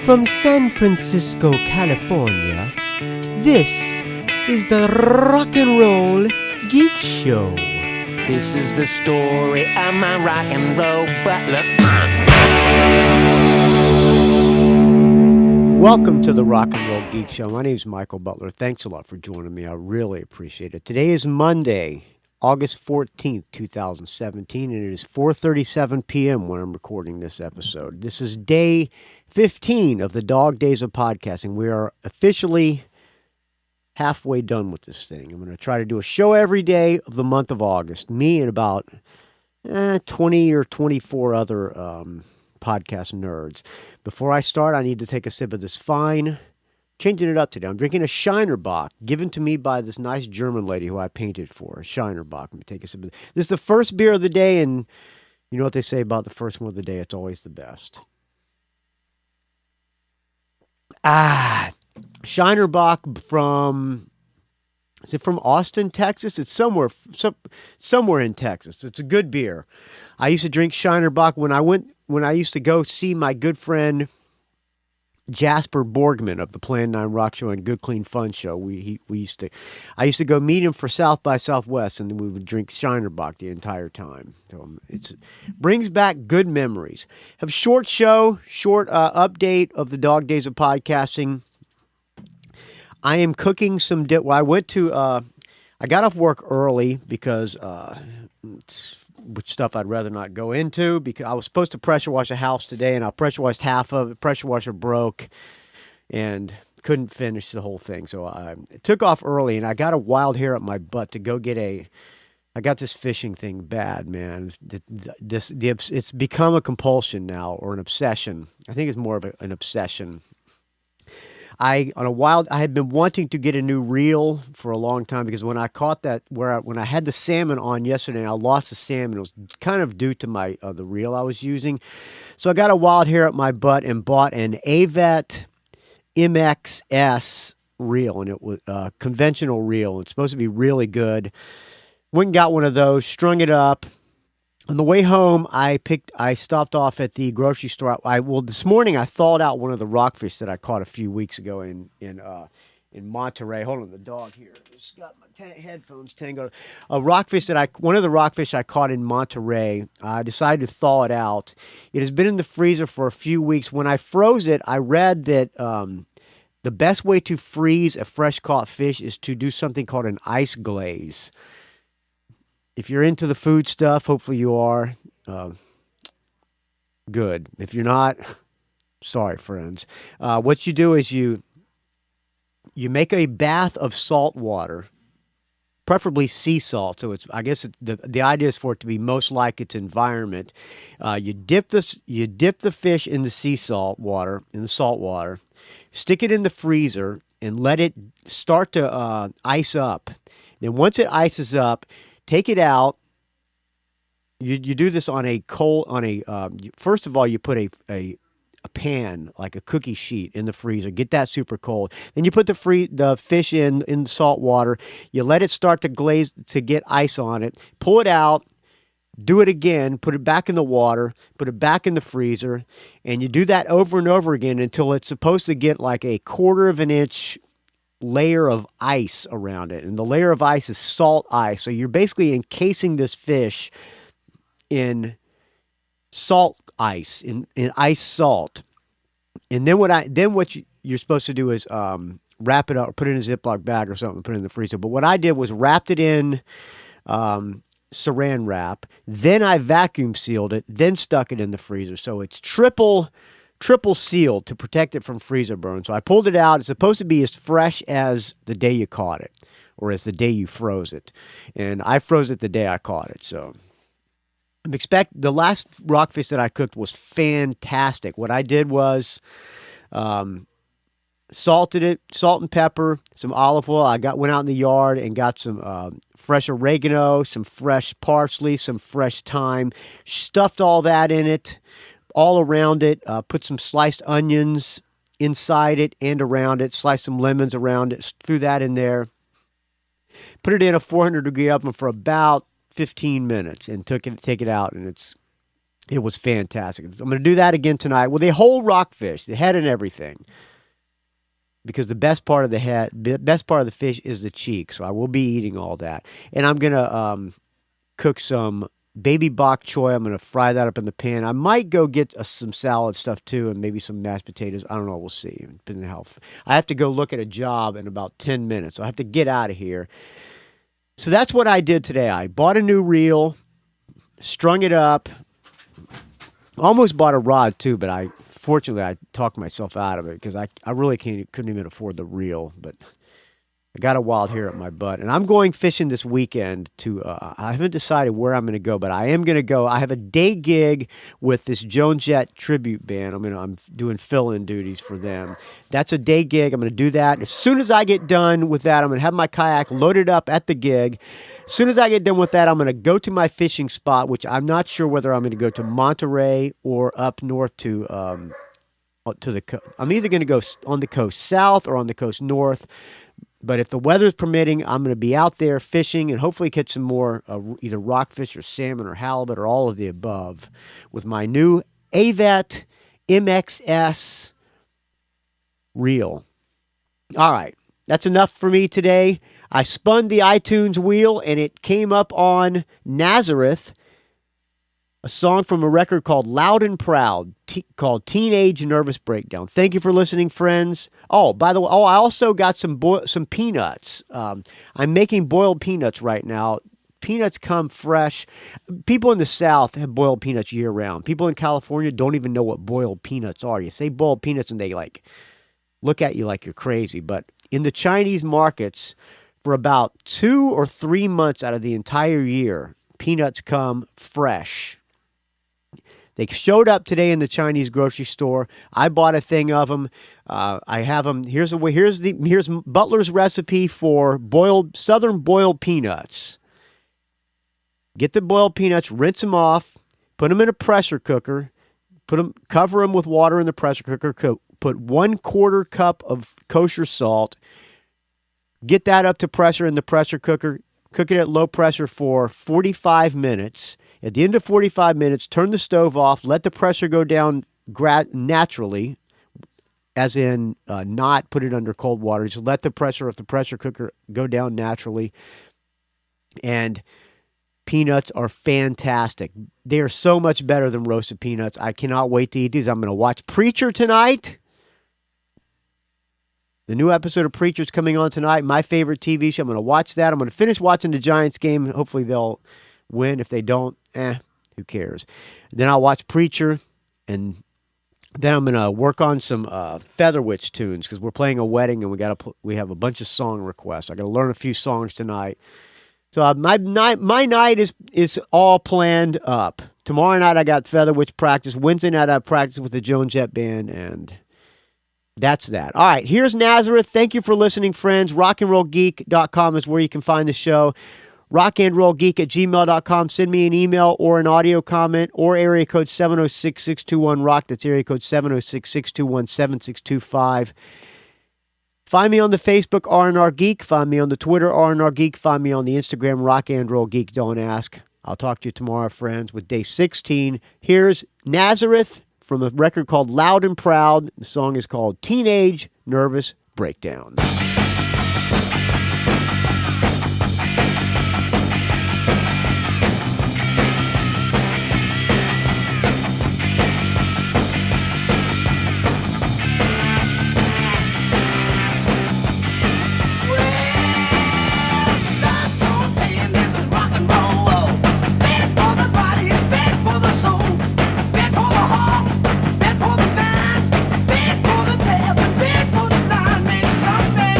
From San Francisco, California, this is the Rock and Roll Geek Show. This is the story of my rock and roll butler. Welcome to the Rock and Roll Geek Show. My name is Michael Butler. Thanks a lot for joining me. I really appreciate it. Today is Monday, August 14th, 2017, and it is 4:37 p.m. when I'm recording this episode. This is day 15 of the dog days of podcasting. We are officially halfway done with this thing. I'm going to try to do a show every day of the month of August. Me and about 20 or 24 other podcast nerds. Before I start, I need to take a sip of this fine, changing it up today. I'm drinking a Shinerbach, given to me by this nice German lady who I painted for, a Shinerbach. Let me take a sip of this. This is the first beer of the day, and you know what they say about the first one of the day, it's always the best. Shinerbach from, is it from Austin, Texas? It's somewhere in Texas. It's a good beer. I used to drink Shinerbach when I used to go see my good friend Jasper Borgman of the Plan 9 Rock Show and Good Clean Fun Show. I used to go meet him for South by Southwest, and then we would drink Shinerbach the entire time. So it brings back good memories. Have short update of the dog days of podcasting. I am cooking some I got off work early because which stuff I'd rather not go into, because I was supposed to pressure wash a house today, and I pressure washed half of it. Pressure washer broke and couldn't finish the whole thing. So I took off early, and I got a wild hair up my butt to go get I got this fishing thing bad, man. It's become a compulsion now, or an obsession. I think it's more of an obsession. I had been wanting to get a new reel for a long time, because when I caught that, when I had the salmon on yesterday and I lost the salmon, it was kind of due to the reel I was using. So I got a wild hair up my butt and bought an Avet MXS reel, and it was a conventional reel. It's supposed to be really good. Went and got one of those, strung it up. On the way home, I stopped off at the grocery store. This morning I thawed out one of the rockfish that I caught a few weeks ago in Monterey. Hold on, the dog here. It's got my headphones tangled. One of the rockfish I caught in Monterey. I decided to thaw it out. It has been in the freezer for a few weeks. When I froze it, I read that the best way to freeze a fresh caught fish is to do something called an ice glaze. If you're into the food stuff, hopefully you are. Good. If you're not, sorry, friends. What you do is you make a bath of salt water, preferably sea salt. So the idea is for it to be most like its environment. You dip the fish in the salt water, stick it in the freezer, and let it start to ice up. Then once it ices up, take it out. You do this on first of all, you put a pan, like a cookie sheet, in the freezer. Get that super cold. Then you put the fish in the salt water. You let it start to glaze, to get ice on it. Pull it out. Do it again. Put it back in the water. Put it back in the freezer. And you do that over and over again until it's supposed to get like a 1/4 of an inch layer of ice around it, and the layer of ice is salt ice. So you're basically encasing this fish in salt ice, in ice salt. And then what you're supposed to do is wrap it up, or put it in a Ziploc bag or something, put it in the freezer. But what I did was wrapped it in saran wrap, then I vacuum sealed it, then stuck it in the freezer. So it's triple sealed to protect it from freezer burn. So I pulled it out. It's supposed to be as fresh as the day you caught it, or as the day you froze it. And I froze it the day I caught it. So the last rockfish that I cooked was fantastic. What I did was salted it, salt and pepper, some olive oil. Went out in the yard and got some fresh oregano, some fresh parsley, some fresh thyme, stuffed all that in it. All around it, put some sliced onions inside it and around it, sliced some lemons around it, threw that in there, put it in a 400-degree oven for about 15 minutes, and take it out, and it's It was fantastic. I'm going to do that again tonight with a whole rockfish, the head and everything. Because the best part of the fish is the cheek. So I will be eating all that. And I'm going to cook some baby bok choy. I'm going to fry that up in the pan. I might go get some salad stuff too, and maybe some mashed potatoes. I don't know. We'll see. I have to go look at a job in about 10 minutes. So I have to get out of here. So that's what I did today. I bought a new reel, strung it up, almost bought a rod too, but fortunately I talked myself out of it because I really couldn't even afford the reel, but I got a wild hair at my butt. And I'm going fishing this weekend I haven't decided where I'm going to go, but I am going to go. I have a day gig with this Joan Jett tribute band. I'm doing fill-in duties for them. That's a day gig. I'm going to do that. As soon as I get done with that, I'm going to have my kayak loaded up at the gig. As soon as I get done with that, I'm going to go to my fishing spot, which I'm not sure whether I'm going to go to Monterey or up north to the coast. I'm either going to go on the coast south or on the coast north. But if the weather's permitting, I'm going to be out there fishing and hopefully catch some more either rockfish or salmon or halibut or all of the above with my new Avet MXS reel. All right, that's enough for me today. I spun the iTunes wheel and it came up on Nazareth, a song from a record called Loud and Proud, called Teenage Nervous Breakdown. Thank you for listening, friends. Oh, by the way, I also got some peanuts. I'm making boiled peanuts right now. Peanuts come fresh. People in the South have boiled peanuts year-round. People in California don't even know what boiled peanuts are. You say boiled peanuts and they look at you like you're crazy. But in the Chinese markets, for about 2 or 3 months out of the entire year, peanuts come fresh. They showed up today in the Chinese grocery store. I bought a thing of them. I have them. Here's Butler's recipe for southern boiled peanuts. Get the boiled peanuts, rinse them off, put them in a pressure cooker, cover them with water in the pressure cooker. Put 1/4 cup of kosher salt. Get that up to pressure in the pressure cooker. Cook it at low pressure for 45 minutes. At the end of 45 minutes, turn the stove off. Let the pressure go down naturally, as in not put it under cold water. Just let the pressure of the pressure cooker go down naturally. And peanuts are fantastic. They are so much better than roasted peanuts. I cannot wait to eat these. I'm going to watch Preacher tonight. The new episode of Preacher is coming on tonight. My favorite TV show. I'm going to watch that. I'm going to finish watching the Giants game. Hopefully they'll win. If they don't, who cares? Then I'll watch Preacher, and then I'm going to work on some Featherwitch tunes because we're playing a wedding and we have a bunch of song requests. I got to learn a few songs tonight. So my night is all planned up. Tomorrow night I got Featherwitch practice. Wednesday night I practice with the Joan Jett band, and that's that. All right, here's Nazareth. Thank you for listening, friends. rockandrollgeek.com is where you can find the show. rockandrollgeek@gmail.com. Send me an email or an audio comment or area code 706-621-ROCK. That's area code 706-621-7625. Find me on the Facebook, R&R Geek. Find me on the Twitter, R&R Geek. Find me on the Instagram, Rock and Roll Geek. Don't ask. I'll talk to you tomorrow, friends, with day 16. Here's Nazareth from a record called Loud and Proud. The song is called Teenage Nervous Breakdown. Bad for the mind, bad for the devil, bad for the mind. Makes some men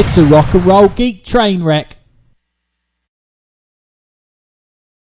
It's a rock and roll geek train wreck.